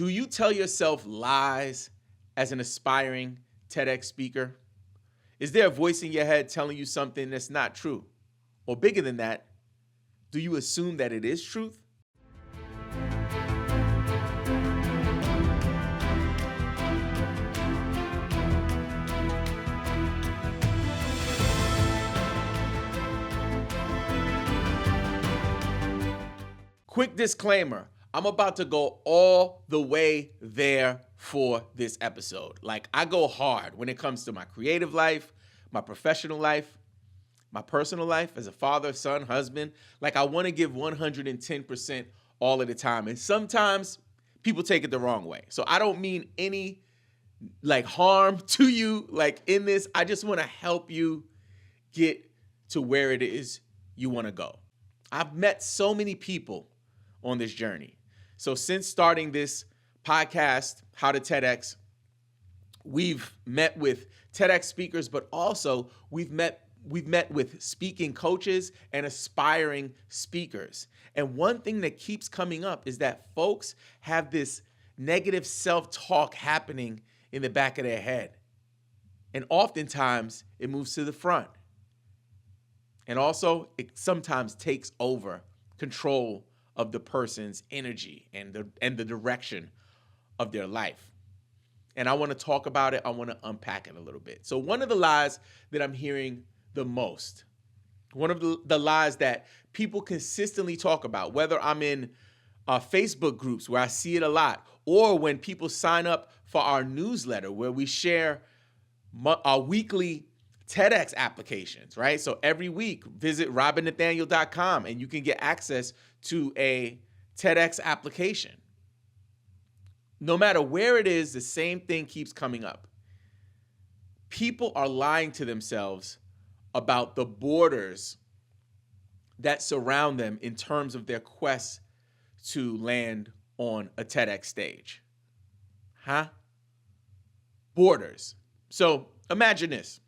Do you tell yourself lies as an aspiring TEDx speaker? Is there a voice in your head telling you something that's not true? Or bigger than that, do you assume that it is truth? Quick disclaimer, I'm about to go all the way there for this episode. Like, I go hard when it comes to my creative life, my professional life, my personal life as a father, son, husband. Like, I want to give 110% all of the time. And sometimes people take it the wrong way. So I don't mean any harm to you in this. I just want to help you get to where it is you want to go. I've met so many people on this journey. So since starting this podcast, How to TEDx, we've met with TEDx speakers, but also we've met with speaking coaches and aspiring speakers. And one thing that keeps coming up is that folks have this negative self-talk happening in the back of their head. And oftentimes it moves to the front. And also it sometimes takes over control of the person's energy and the direction of their life. And I want to talk about it. I want to unpack it a little bit. So one of the lies that I'm hearing the most, one of the lies that people consistently talk about, whether I'm in Facebook groups where I see it a lot, or when people sign up for our newsletter where we share our weekly TEDx applications, right? So every week, visit robinnathaniel.com and you can get access to a TEDx application. No matter where it is, the same thing keeps coming up. People are lying to themselves about the borders that surround them in terms of their quest to land on a TEDx stage. Borders. So imagine this.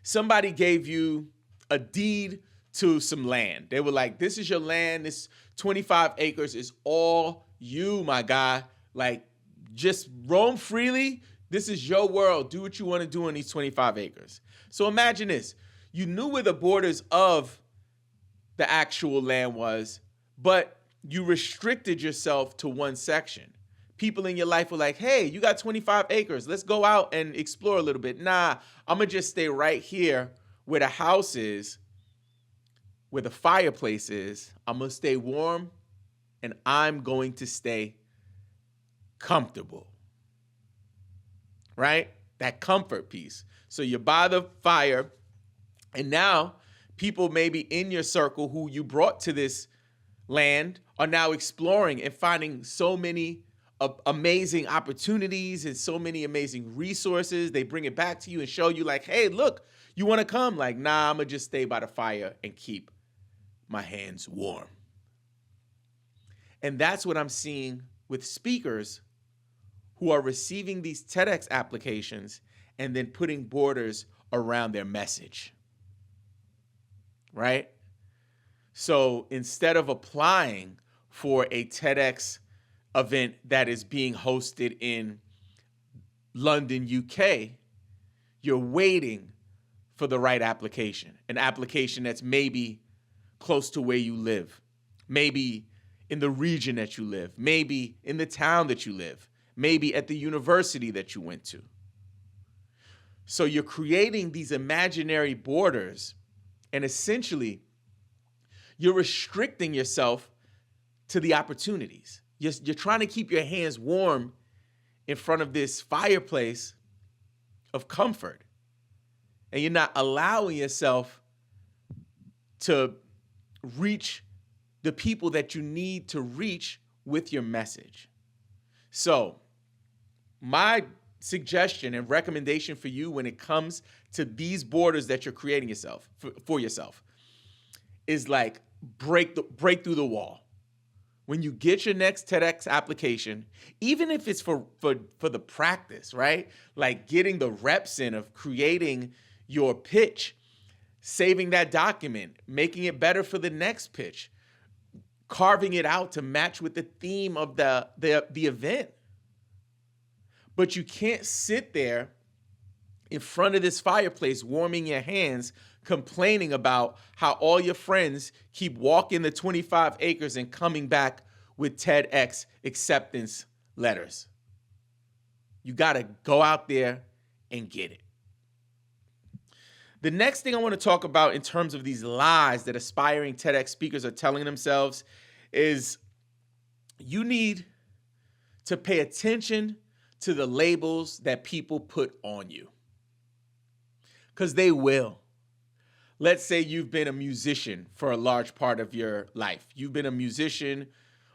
Somebody gave you a deed to some land. They were like, this is your land. This 25 acres is all you, my guy. Like, just roam freely. This is your world. Do what you want to do on these 25 acres. So imagine this. You knew where the borders of the actual land was, but you restricted yourself to one section. People in your life were like, hey, you got 25 acres. Let's go out and explore a little bit. Nah, I'm going to just stay right here where the house is, where the fireplace is. I'm going to stay warm and I'm going to stay comfortable. Right? That comfort piece. So you're by the fire, and now people maybe in your circle who you brought to this land are now exploring and finding so many amazing opportunities and so many amazing resources. They bring it back to you and show you like, hey, look, you want to come? Like, nah, I'm going to just stay by the fire and keep my hands warm. And that's what I'm seeing with speakers who are receiving these TEDx applications and then putting borders around their message, right? So instead of applying for a TEDx event that is being hosted in London, UK, you're waiting for the right application, an application that's maybe close to where you live, maybe in the region that you live, maybe in the town that you live, maybe at the university that you went to. So you're creating these imaginary borders, and essentially you're restricting yourself to the opportunities. You're trying to keep your hands warm in front of this fireplace of comfort, and you're not allowing yourself to reach the people that you need to reach with your message. So my suggestion and recommendation for you when it comes to these borders that you're creating for yourself is like break through the wall. When you get your next TEDx application, even if it's for the practice, right? Like getting the reps in of creating your pitch, saving that document, making it better for the next pitch, carving it out to match with the theme of the event. But you can't sit there in front of this fireplace, warming your hands, complaining about how all your friends keep walking the 25 acres and coming back with TEDx acceptance letters. You got to go out there and get it. The next thing I want to talk about in terms of these lies that aspiring TEDx speakers are telling themselves is you need to pay attention to the labels that people put on you. Because they will. Let's say you've been a musician for a large part of your life. You've been a musician,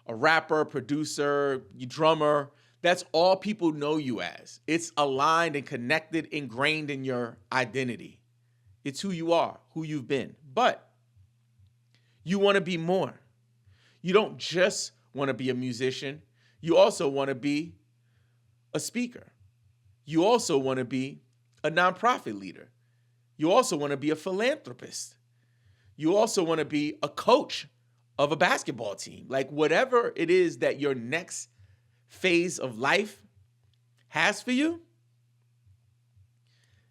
a rapper, producer, drummer. That's all people know you as. It's aligned and connected, ingrained in your identity. It's who you are, who you've been. But you want to be more. You don't just want to be a musician. You also want to be a speaker. You also want to be a nonprofit leader. You also want to be a philanthropist. You also want to be a coach of a basketball team. Like whatever it is that your next phase of life has for you,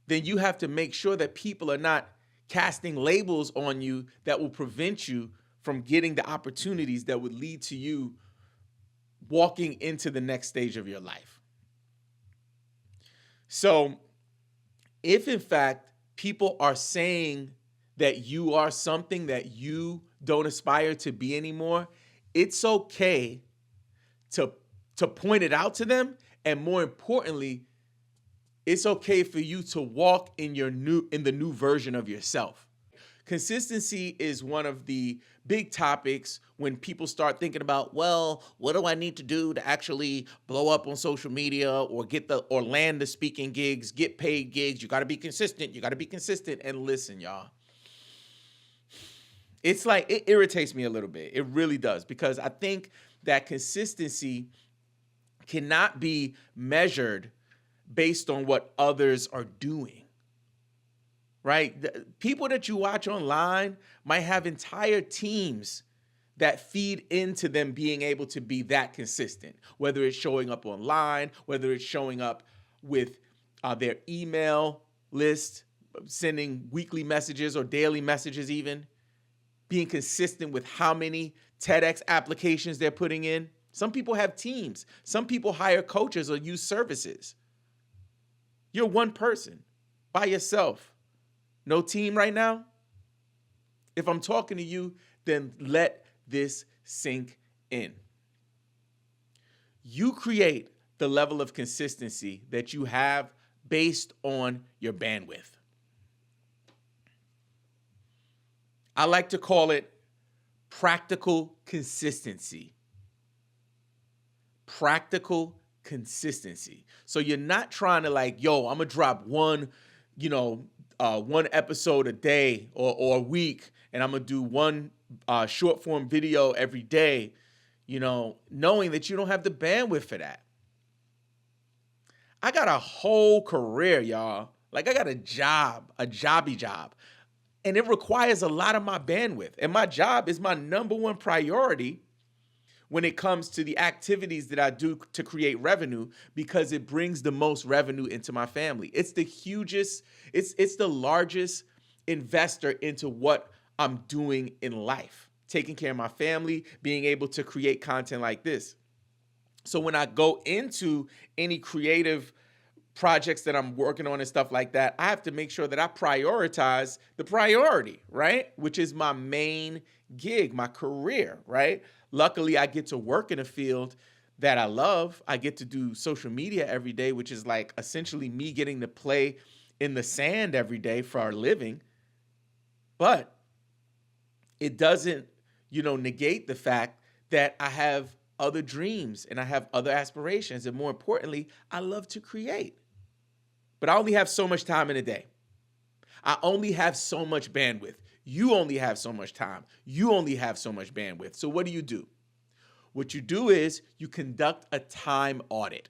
then you have to make sure that people are not casting labels on you that will prevent you from getting the opportunities that would lead to you walking into the next stage of your life. So if in fact people are saying that you are something that you don't aspire to be anymore, it's okay to point it out to them, and more importantly, it's okay for you to walk in the new version of yourself. Consistency is one of the big topics when people start thinking about, well, what do I need to do to actually blow up on social media or land the speaking gigs, get paid gigs? You got to be consistent. You got to be consistent. And listen, y'all, it's like, it irritates me a little bit. It really does, because I think that consistency cannot be measured based on what others are doing, right? The people that you watch online might have entire teams that feed into them being able to be that consistent, whether it's showing up online, whether it's showing up with their email list, sending weekly messages or daily messages even, being consistent with how many TEDx applications they're putting in. Some people have teams. Some people hire coaches or use services. You're one person by yourself. No team right now? If I'm talking to you, then let this sink in. You create the level of consistency that you have based on your bandwidth. I like to call it practical consistency. Practical consistency. So you're not trying to like, yo, I'm gonna drop one episode a day or a week, and I'm gonna do one short form video every day, knowing that you don't have the bandwidth for that. I got a whole career, y'all. Like I got a jobby job, and it requires a lot of my bandwidth. And my job is my number one priority when it comes to the activities that I do to create revenue, because it brings the most revenue into my family. It's the hugest, it's the largest investor into what I'm doing in life, taking care of my family, being able to create content like this. So when I go into any creative projects that I'm working on and stuff like that, I have to make sure that I prioritize the priority, right? Which is my main gig, my career, right? Luckily, I get to work in a field that I love. I get to do social media every day, which is like essentially me getting to play in the sand every day for our living. But it doesn't, negate the fact that I have other dreams and I have other aspirations. And more importantly, I love to create. But I only have so much time in a day. I only have so much bandwidth. You only have so much time. You only have so much bandwidth. So what do? What you do is you conduct a time audit.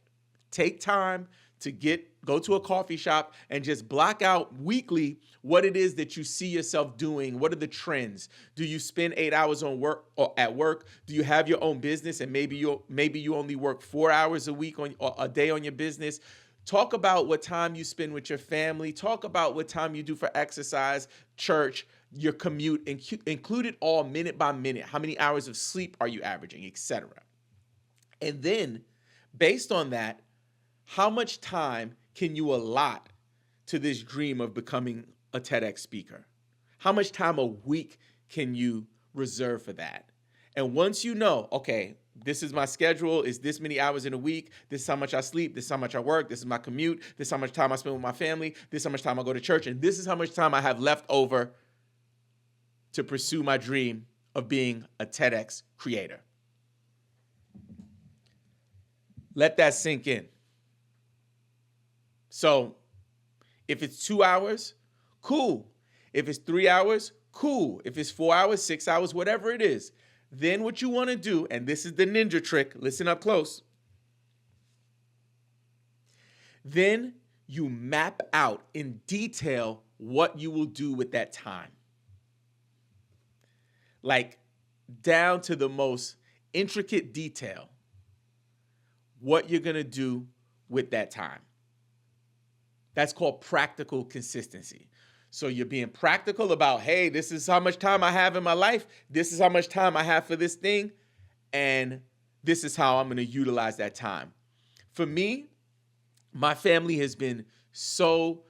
Take time to go to a coffee shop and just block out weekly what it is that you see yourself doing. What are the trends? Do you spend 8 hours on work or at work? Do you have your own business and maybe you only work 4 hours a week or a day on your business? Talk about what time you spend with your family. Talk about what time you do for exercise, church, your commute, include it all minute by minute. How many hours of sleep are you averaging, etc. And then based on that, how much time can you allot to this dream of becoming a TEDx speaker? How much time a week can you reserve for that? And once you know, okay, this is my schedule, is this many hours in a week, this is how much I sleep, this is how much I work, this is my commute, this is how much time I spend with my family, this is how much time I go to church, and this is how much time I have left over to pursue my dream of being a TEDx creator. Let that sink in. So if it's 2 hours, cool. If it's 3 hours, cool. If it's 4 hours, 6 hours, whatever it is, then what you want to do, and this is the ninja trick, listen up close. Then you map out in detail what you will do with that time. Like down to the most intricate detail, what you're going to do with that time. That's called practical consistency. So you're being practical about, hey, this is how much time I have in my life. This is how much time I have for this thing. And this is how I'm going to utilize that time. For me, my family has been so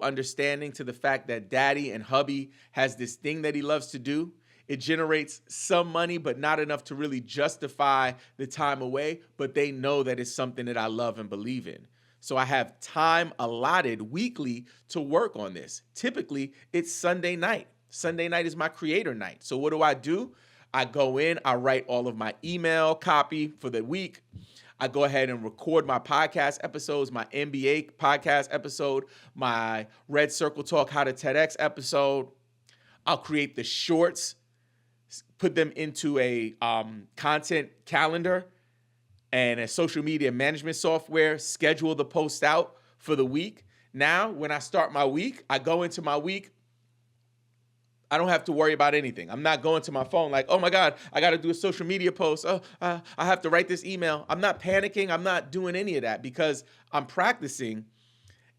understanding to the fact that daddy and hubby has this thing that he loves to do. It generates some money, but not enough to really justify the time away. But they know that it's something that I love and believe in. So I have time allotted weekly to work on this. Typically, it's Sunday night. Sunday night is my creator night. So what do? I go in, I write all of my email copy for the week. I go ahead and record my podcast episodes, my MBA podcast episode, my Red Circle Talk How to TEDx episode. I'll create the shorts, put them into a content calendar and a social media management software, schedule the post out for the week. Now, when I start my week, I go into my week, I don't have to worry about anything. I'm not going to my phone like, oh my God, I got to do a social media post. I have to write this email. I'm not panicking. I'm not doing any of that because I'm practicing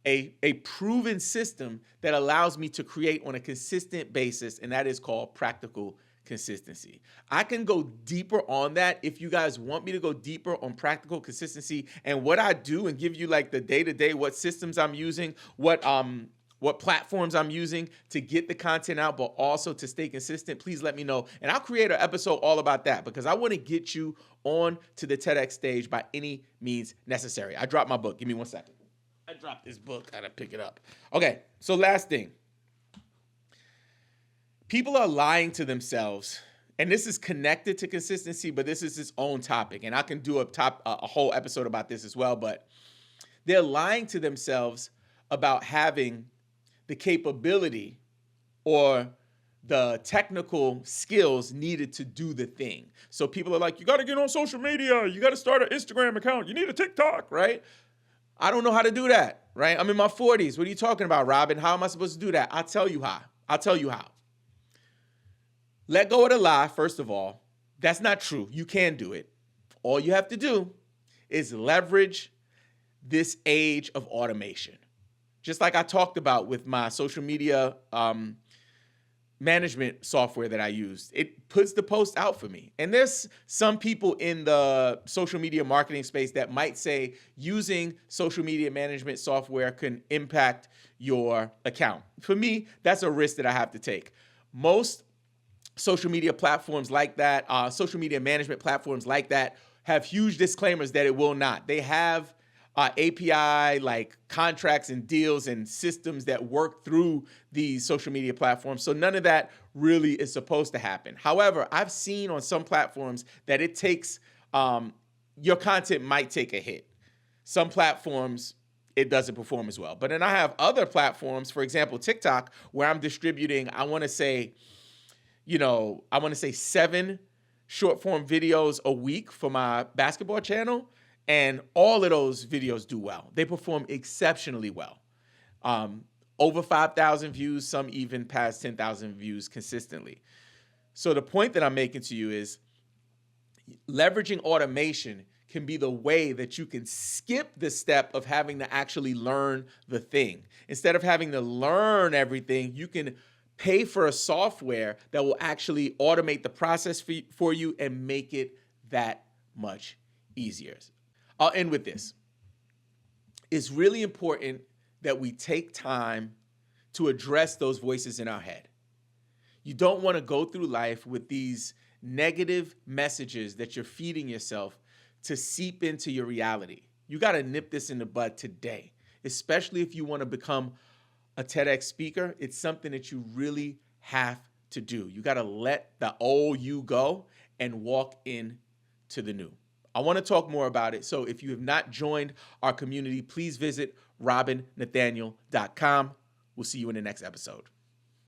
a proven system that allows me to create on a consistent basis, and that is called practical consistency. I can go deeper on that if you guys want me to go deeper on practical consistency and what I do and give you like the day-to-day, what systems I'm using, what platforms I'm using to get the content out, but also to stay consistent. Please let me know. And I'll create an episode all about that because I want to get you on to the TEDx stage by any means necessary. I dropped my book. Give me 1 second. I dropped this book. I gotta pick it up. Okay, so last thing. People are lying to themselves, and this is connected to consistency, but this is its own topic, and I can do a whole episode about this as well, but they're lying to themselves about having the capability or the technical skills needed to do the thing. So people are like, you got to get on social media. You got to start an Instagram account. You need a TikTok, right? I don't know how to do that, right? I'm in my 40s. What are you talking about, Robin? How am I supposed to do that? I'll tell you how. Let go of the lie, first of all. That's not true. You can do it. All you have to do is leverage this age of automation. Just like I talked about with my social media management software that I used. It puts the post out for me. And there's some people in the social media marketing space that might say using social media management software can impact your account. For me, that's a risk that I have to take. Most social media platforms like that, social media management platforms like that have huge disclaimers that it will not. They have API like contracts and deals and systems that work through these social media platforms. So none of that really is supposed to happen. However, I've seen on some platforms that it takes, your content might take a hit. Some platforms, it doesn't perform as well. But then I have other platforms, for example, TikTok, where I'm distributing, I want to say 7 short form videos a week for my basketball channel. And all of those videos do well. They perform exceptionally well. Over 5,000 views, some even past 10,000 views consistently. So the point that I'm making to you is leveraging automation can be the way that you can skip the step of having to actually learn the thing. Instead of having to learn everything, you can pay for a software that will actually automate the process for you and make it that much easier. I'll end with this. It's really important that we take time to address those voices in our head. You don't want to go through life with these negative messages that you're feeding yourself to seep into your reality. You got to nip this in the bud today, especially if you want to become a TEDx speaker. It's something that you really have to do. You got to let the old you go and walk into the new. I want to talk more about it. So if you have not joined our community, please visit robinnathaniel.com. We'll see you in the next episode.